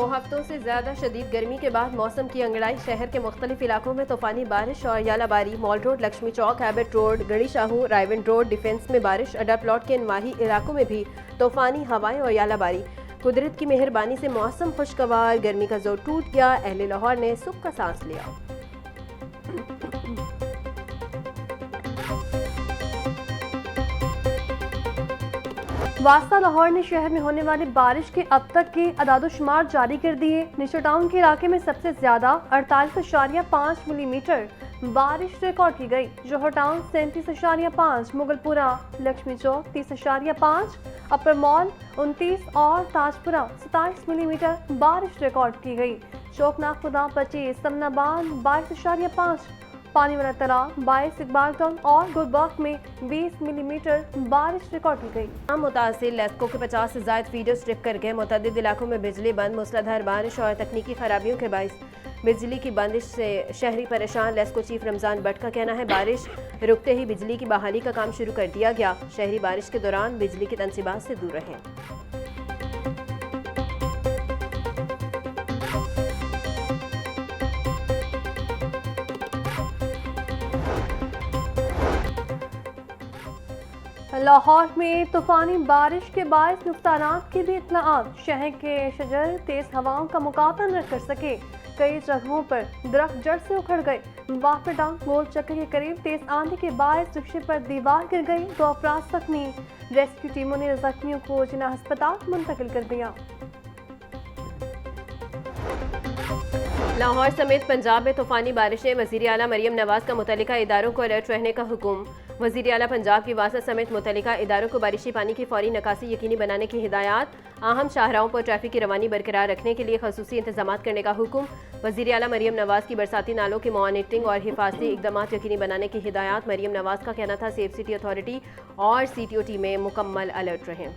2 हफ्तों से ज्यादा शदीद गर्मी के बाद मौसम की अंगड़ाई। शहर के मुख्तलिफ इलाकों में तूफानी बारिश और यालाबारी। मॉल रोड, लक्ष्मी चौक, हैबिट रोड, गढ़ी शाहू, रायविंड रोड, डिफेंस में बारिश। अड्डा प्लॉट के नवाही इलाकों में भी तूफानी हवाएं और यालाबारी। कुदरत की मेहरबानी से मौसम खुशगवार, गर्मी का जोर टूट गया। अहले लाहौर ने सुख का सांस लिया। वास्ता लाहौर ने शहर में होने वाली बारिश के अब तक के अदादोशुमार जारी कर दिए। निशा टाउन के इलाके में सबसे ज्यादा 48.5 मिलीमीटर बारिश रिकॉर्ड की गई। जोहर टाउन 37.5, मुगलपुरा, लक्ष्मी चौक 30.5, अपर मॉल 29 और ताजपुरा 27 मिलीमीटर बारिश रिकॉर्ड की गई। चौकनाक खुदा 25, समनाबाद 22.5, पानी वाला तालाब 22, इकबाल टाउन और गुलबर्ग में 20 मिलीमीटर बारिश रिकॉर्ड की गई। मुतासिर लेस्को के 50 से ज्यादा फीडर स्ट्रिप कर गए। मुतअद्दिद इलाकों में बिजली बंद। मूसलाधार बारिश और तकनीकी खराबियों के बायस बिजली की बंदिश से शहरी परेशान। लेस्को चीफ रमजान भट्ट का कहना है, बारिश रुकते ही बिजली की बहाली का काम शुरू कर दिया गया। शहरी बारिश के दौरान बिजली के तनसीबात से दूर रहें। लाहौर में तूफानी बारिश के बायस नुकसानात की भी इत्तलाआत। शहर के शजर तेज हवाओं का मुकाबला न कर सके। कई जगहों पर दरख्त जड़ से उखड़ गए। वाफिडा गोल चक्कर के करीब तेज आंधी के बायस रिक्शे पर दीवार गिर गई। 2 अफराद जख्मी। रेस्क्यू टीमों ने जख्मियों को जिला अस्पताल मुंतकिल कर दिया। लाहौर समेत पंजाब में तूफानी बारिशें। वज़ीर आला मरियम नवाज का मुतल्लिका इदारों को अलर्ट रहने का हुक्म। वज़ीर आला पंजाब की वासा समेत मुतल्लिका इदारों को बारिशी पानी की फौरी निकासी यकीनी बनाने की हिदायत। अहम शाहराहों पर ट्रैफिक की रवानी बरकरार रखने के लिए खसूसी इंतजाम करने का हुक्म। वज़ीर आला मरियम नवाज की बरसाती नालों की मॉनिटरिंग और हिफाजती इकदाम यकीनी बनाने की हिदायत। मरियम नवाज का कहना था, सेफ सिटी अथॉरिटी और CTO टीमें मुकम्मल अलर्ट रहें।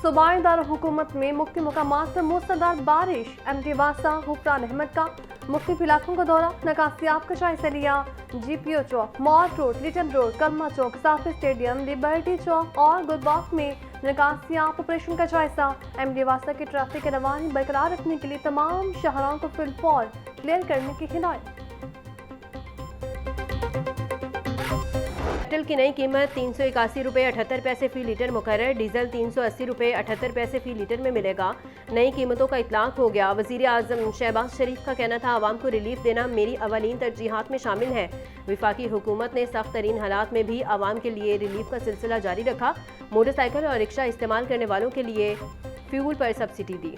सूबाई दारुल हुकूमत में मुख्य मुकामात पर मूसलाधार बारिश। MD वासा हुक्मरान अहमद का मुख्तलिफ इलाकों का दौरा। नकासियाब का जायजा लिया। GPO चौक, मॉल रोड, लिटल रोड, कलमा चौक, साफी स्टेडियम, लिबर्टी चौक और गुलबाग में नकासियाब ऑपरेशन का जायजा। MD वासा की ट्रैफिक की रवानी बरकरार रखने के लिए तमाम शाहराहों को फिलहाल क्लियर करने की हिदायत। पेट्रोल की नई कीमत 381 रुपये 78 पैसे फी लीटर मुकर्रर। डीजल 380 रुपये 78 पैसे फी लीटर में मिलेगा। नई कीमतों का इतलाक हो गया। वज़ीर आज़म शहबाज शरीफ का कहना था, आवाम को रिलीफ देना मेरी अवलीन तरजीहात में शामिल है। वफाकी हुकूमत ने सख्त तरीन हालात में भी आवाम के लिए रिलीफ का सिलसिला जारी रखा। मोटरसाइकिल और रिक्शा इस्तेमाल करने वालों के लिए फ्यूल पर सब्सिडी दी।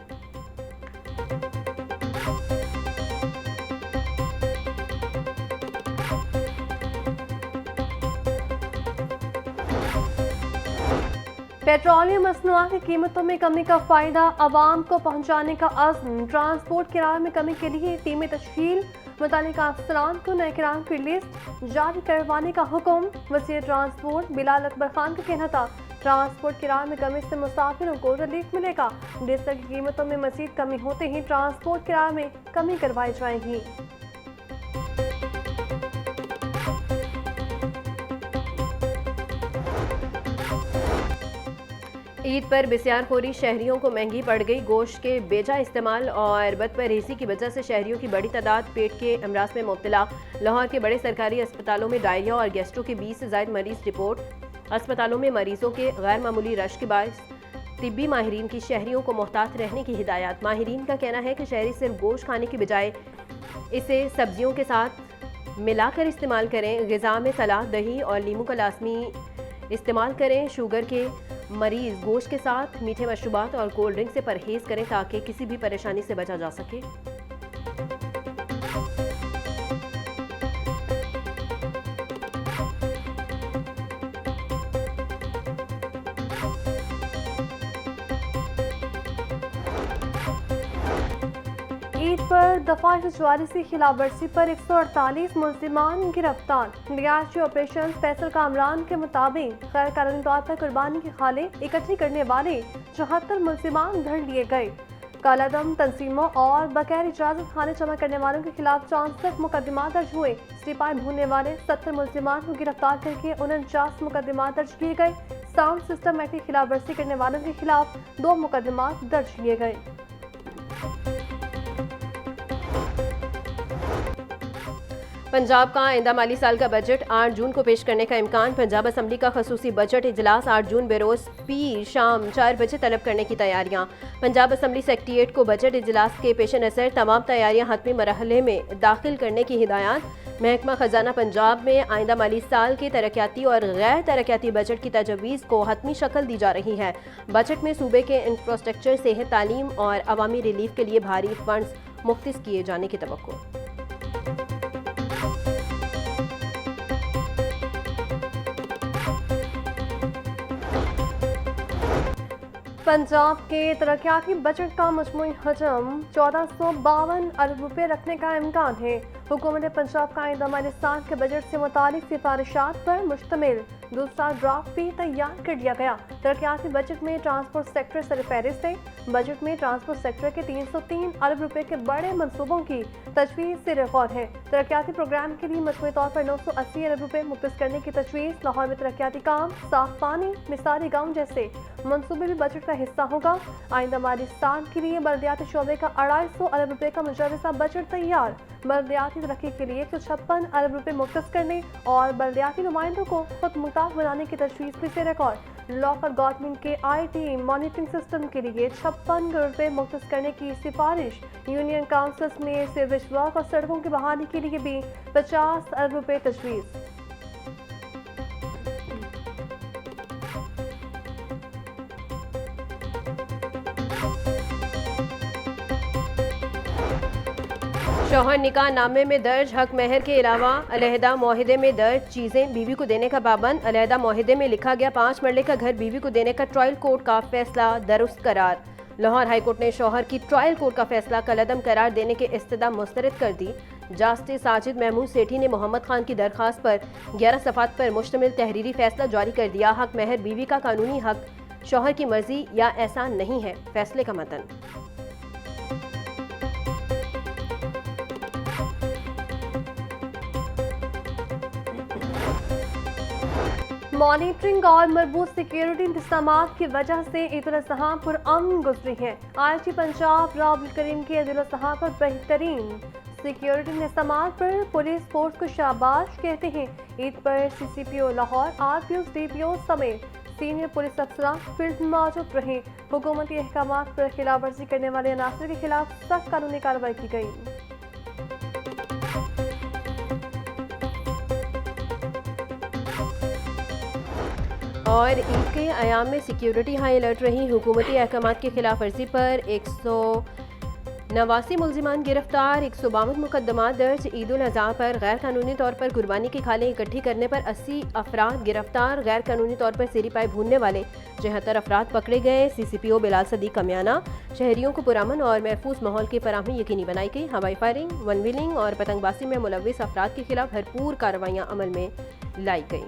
पेट्रोलियम मसनूआत की कीमतों में कमी का फायदा आवाम को पहुंचाने का अज़्म। ट्रांसपोर्ट किराए में कमी के लिए टीमें तश्कील। मुतल्लिका अफसरान को नए किरायों की लिस्ट जारी करवाने का हुक्म। वज़ीर ट्रांसपोर्ट बिलाल अकबर खान का कहना था, ट्रांसपोर्ट किराए में कमी से मुसाफिरों को रिलीफ मिलेगा। डीजल की कीमतों में मजीद कमी होते ही ट्रांसपोर्ट किराए में कमी करवाई जाएगी। ईद पर बिस्यारखोरी शहरियों को महंगी पड़ गई। गोश्त के बेजा इस्तेमाल और बदपरहेज़ी की वजह से शहरियों की बड़ी तादाद पेट के अमराज में मुब्तला। लाहौर के बड़े सरकारी अस्पतालों में डायरिया और गैस्ट्रो के 20 से ज़ायद मरीज रिपोर्ट। अस्पतालों में मरीजों के गैर मामूली रश के बायस तिब्बी माहिरीन की शहरियों को मोहतात रहने की हिदायत। माहिरीन का कहना है कि शहरी सिर्फ गोश्त खाने की बजाय इसे सब्जियों के साथ मिलाकर इस्तेमाल करें। ग़िज़ा में सलाद, दही और लीमू का लाजमी इस्तेमाल करें। शुगर के मरीज गोश्त के साथ मीठे मशरूबात और कोल्ड ड्रिंक से परहेज करें ताकि किसी भी परेशानी से बचा जा सके। ईद पर दफा 144 की खिलाफ वर्जी पर 148 मुल्जिमान गिरफ्तार। रियाशी ऑपरेशन स्पेशल कामरान के मुताबिक गैर कानूनी तौर पर कुर्बानी की खाले इकट्ठी करने वाले 74 मुल्जिमान धर लिए गए। कालादम तंजीमों और बगैर इजाजत खाने जमा करने वालों के खिलाफ 64 मुकदमा दर्ज हुए। स्टीपाई भूनने वाले 70 मुलजिमान को गिरफ्तार करके 49 मुकदमा दर्ज किए गए। साउंड सिस्टम एक्ट की खिलाफ वर्जी करने वालों के खिलाफ 2 मुकदमा दर्ज किए गए। पंजाब का आइंदा माली साल का बजट 8 जून को पेश करने का इम्कान। पंजाब असम्बली का खसूसी बजट इजलास 8 जून बरोज़ पीर शाम 4 बजे तलब करने की तैयारियां। पंजाब असम्बली सेक्रेटेरिएट को बजट इजलास के पेश नज़र तमाम तैयारियां हतमी मरहले में दाखिल करने की हिदायत। महकमा खजाना पंजाब में आइंदा माली साल के तरक्याती और गैर तरक्याती बजट की तजवीज़ को हतमी शक्ल दी जा रही है। बजट में सूबे के इंफ्रास्ट्रक्चर, सेहत, तालीम और अवामी रिलीफ के लिए भारी फंड्स मुख्तस किए जाने की तवक्को। पंजाब के तरक्याती बजट का मजमूई हजम 1452 अरब रुपये रखने का इम्कान है। हुकूमत पंजाब का आइंदा माली साल के बजट से मुतालिक सिफारिशात पर मुश्तमिल दूसरा ड्राफ्ट भी तैयार कर लिया गया। तरक्याती बजट में ट्रांसपोर्ट सेक्टर सरफहरिस्त है। बजट में ट्रांसपोर्ट सेक्टर के 303 अरब रुपए के बड़े मंसूबों की तजवीज़ से रिकॉर्ड है। तरक्याती प्रोग्राम के लिए मजमूई तौर पर 980 अरब रुपए मुख्तस करने की तजवीज़। लाहौर में तरक्याती काम, साफ पानी, मिसाली गाँव जैसे मनसूबे भी बजट का हिस्सा होगा। आइंदा माली साल के लिए बल्दियाती शोबे का 250 अरब रुपए का मुजव्वज़ा बजट तैयार। बल्दियाती तरक्की के लिए 156 अरब रुपए मुख्तस करने और बल्दियाती नुमाइंदों को खुद मुख्तार बनाने की तजवीज़ भी से रिकॉर्ड। लोकल गवर्नमेंट के IT मॉनिटरिंग सिस्टम के लिए 56 करोड़ रुपए मुख्तस करने की सिफारिश। यूनियन काउंसिल्स में सीवरेज वर्क और सड़कों की बहाली के लिए भी 50 अरब रुपए तजवीज़। शौहर निकाह नामे में दर्ज हक महर के अलावा अलहदा मुआहदे में दर्ज चीज़ें बीवी को देने का पाबंद। अलहदा मुआहदे में लिखा गया 5 मरले का घर बीवी को देने का ट्रायल कोर्ट का फैसला दुरुस्त करार। लाहौर हाईकोर्ट ने शौहर की ट्रायल कोर्ट का फैसला कलअदम करार देने के इस्तदा मुस्तरद कर दी। जस्टिस साजिद महमूद सेठी ने मोहम्मद खान की दरख्वास्त पर 11 सफ़ात पर मुश्तमिल तहरीरी फैसला जारी कर दिया। हक महर बीवी का कानूनी हक शौहर की मर्जी या एहसान नहीं है। फैसले का मतन मॉनिटरिंग और मजबूत सिक्योरिटी इंतजामात की वजह से ईद-उल-अज़हा पुरअमन गुजरी है। IG पंजाब राव करीम के ईद-उल-अज़हा पर बेहतरीन सिक्योरिटी इंतजामात पर पुलिस फोर्स को शाबाश कहते हैं। ईद पर CCPO लाहौर, RPOs, DPOs समेत सीनियर पुलिस अफसरान फील्ड में मौजूद रहे। हुकूमती अहकामात पर खिलाफ वर्जी करने वाले अनासर के खिलाफ सख्त कानूनी कार्रवाई की गई। और ईद के अयाम में सिक्योरिटी हाई अलर्ट रही। हुकूमती अहकामात की खिलाफ वर्जी पर 189 मुलजिमान गिरफ्तार, 152 मुकदमा दर्ज। ईद-उल-अज़हा पर गैर कानूनी तौर पर कुर्बानी की खालें इकट्ठी करने पर 80 अफराद गिरफ्तार। गैर कानूनी तौर पर सेरी पाए भूनने वाले 73 अफराद पकड़े गए। CCPO बिलाल सदीक का म्याना, शहरियों को पुरअमन और महफूज माहौल की फराहमी यकीनी बनाई गई। हवाई फायरिंग, वन व्हीलिंग और पतंगबाजी में मुलव्विस अफराद के खिलाफ भरपूर कार्रवाइयाँ अमल में लाई गई।